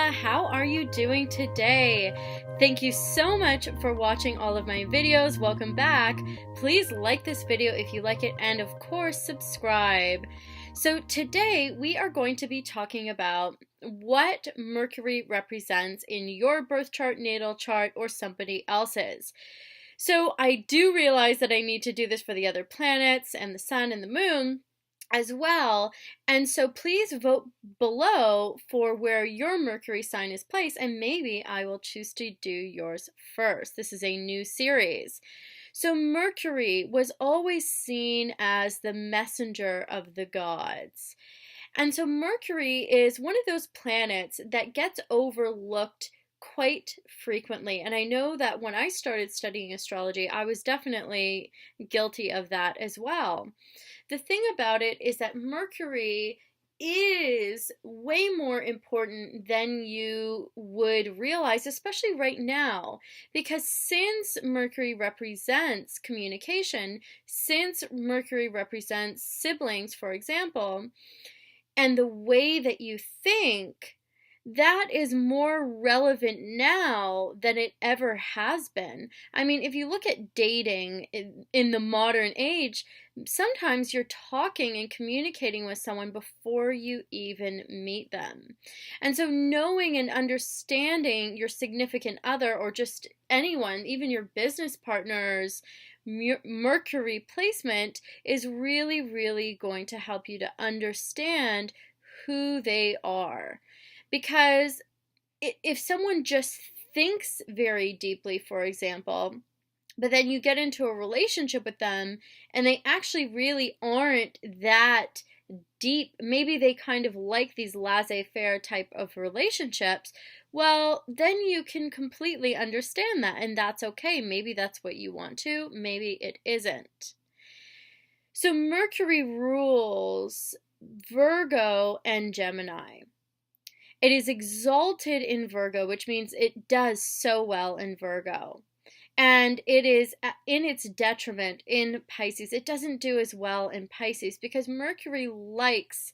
Nala. How are you doing today? Thank you so much for watching all of my videos. Welcome back. Please like this video if you like it, and of course subscribe. So today we are going to be talking about what Mercury represents in your birth chart, natal chart, or somebody else's. So I do realize that I need to do this for the other planets and the sun and the moon as well, and so please vote below for where your Mercury sign is placed, and maybe I will choose to do yours first. This is a new series. So Mercury was always seen as the messenger of the gods. And so Mercury is one of those planets that gets overlooked quite frequently. And I know that when I started studying astrology, I was definitely guilty of that as well. The thing about it is that Mercury is way more important than you would realize, especially right now, because since Mercury represents communication, since Mercury represents siblings, for example, and the way that you think, that is more relevant now than it ever has been. I mean, if you look at dating in the modern age, sometimes you're talking and communicating with someone before you even meet them. And so knowing and understanding your significant other, or just anyone, even your business partners, Mercury placement is really, really going to help you to understand who they are. Because if someone just thinks very deeply, for example, but then you get into a relationship with them and they actually really aren't that deep, maybe they kind of like these laissez-faire type of relationships, well, then you can completely understand that, and that's okay. Maybe that's what you want to, maybe it isn't. So Mercury rules Virgo and Gemini. It is exalted in Virgo, which means it does so well in Virgo. And it is in its detriment in Pisces. It doesn't do as well in Pisces because Mercury likes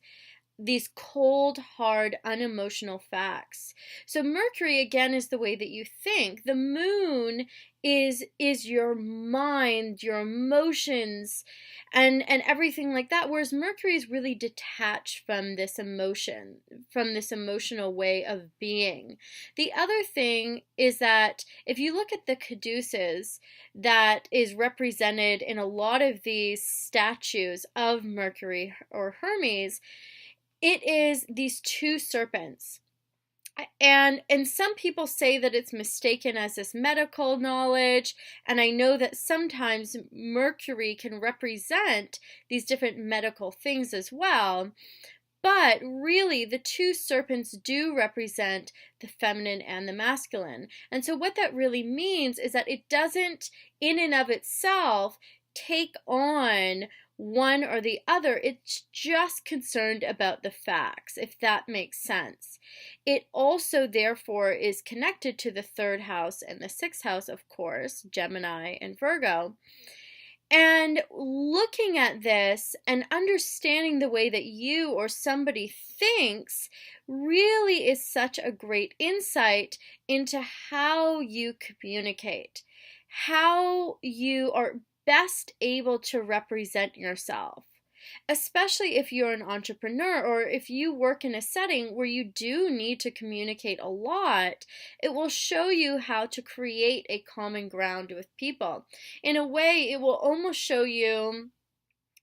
these cold, hard, unemotional facts. So Mercury, again, is the way that you think. The moon is your mind, your emotions, and everything like that, whereas Mercury is really detached from this emotion, from this emotional way of being. The other thing is that if you look at the caduceus that is represented in a lot of these statues of Mercury or Hermes, it is these two serpents. And some people say that it's mistaken as this medical knowledge, and I know that sometimes Mercury can represent these different medical things as well, but really the two serpents do represent the feminine and the masculine. And so what that really means is that it doesn't in and of itself take on one or the other. It's just concerned about the facts, if that makes sense. It also therefore is connected to the third house and the sixth house, of course, Gemini and Virgo. And looking at this and understanding the way that you or somebody thinks really is such a great insight into how you communicate, how you are best able to represent yourself, especially if you're an entrepreneur or if you work in a setting where you do need to communicate a lot. It will show you how to create a common ground with people. In a way, it will almost show you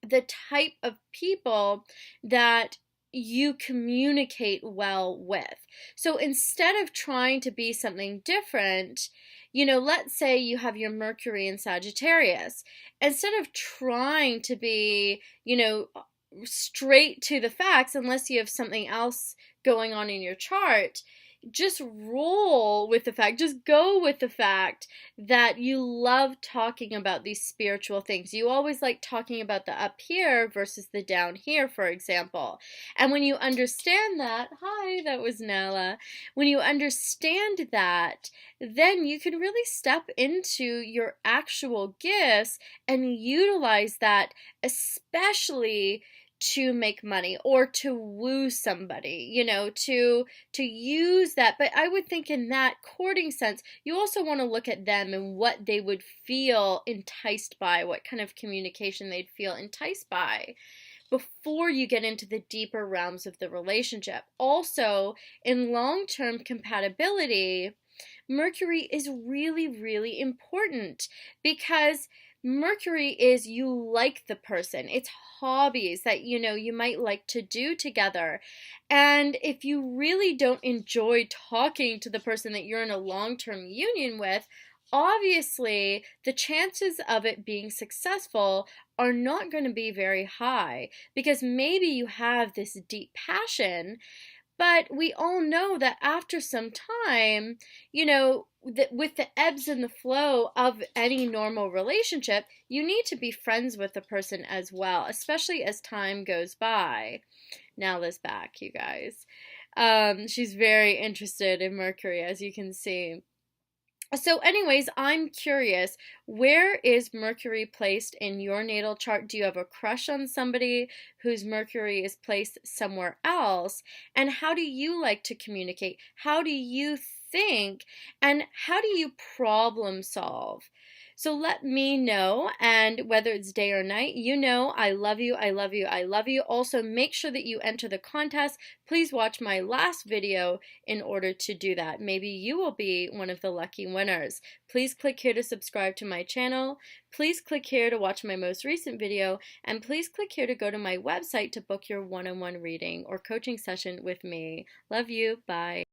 the type of people that you communicate well with. So instead of trying to be something different, let's say you have your Mercury in Sagittarius. Instead of trying to be, straight to the facts, unless you have something else going on in your chart, just roll with the fact, just go with the fact that you love talking about these spiritual things. You always like talking about the up here versus the down here, for example. And when you understand that, hi, that was Nala. When you understand that, then you can really step into your actual gifts and utilize that, especially to make money or to woo somebody, you know, to use that. But I would think in that courting sense, you also want to look at them and what they would feel enticed by, what kind of communication they'd feel enticed by before you get into the deeper realms of the relationship. Also, in long-term compatibility, Mercury is really, really important because Mercury is you like the person. It's hobbies that you know you might like to do together. And if you really don't enjoy talking to the person that you're in a long-term union with, obviously the chances of it being successful are not going to be very high because maybe you have this deep passion, but we all know that after some time, you know, that with the ebbs and the flow of any normal relationship, you need to be friends with the person as well, especially as time goes by. Now Liz back, you guys. She's very interested in Mercury, as you can see. So, anyways, I'm curious, where is Mercury placed in your natal chart? Do you have a crush on somebody whose Mercury is placed somewhere else? And how do you like to communicate? How do you think? And how do you problem solve? So let me know, and whether it's day or night, you know I love you, I love you, I love you. Also, make sure that you enter the contest. Please watch my last video in order to do that. Maybe you will be one of the lucky winners. Please click here to subscribe to my channel. Please click here to watch my most recent video. And please click here to go to my website to book your one-on-one reading or coaching session with me. Love you. Bye.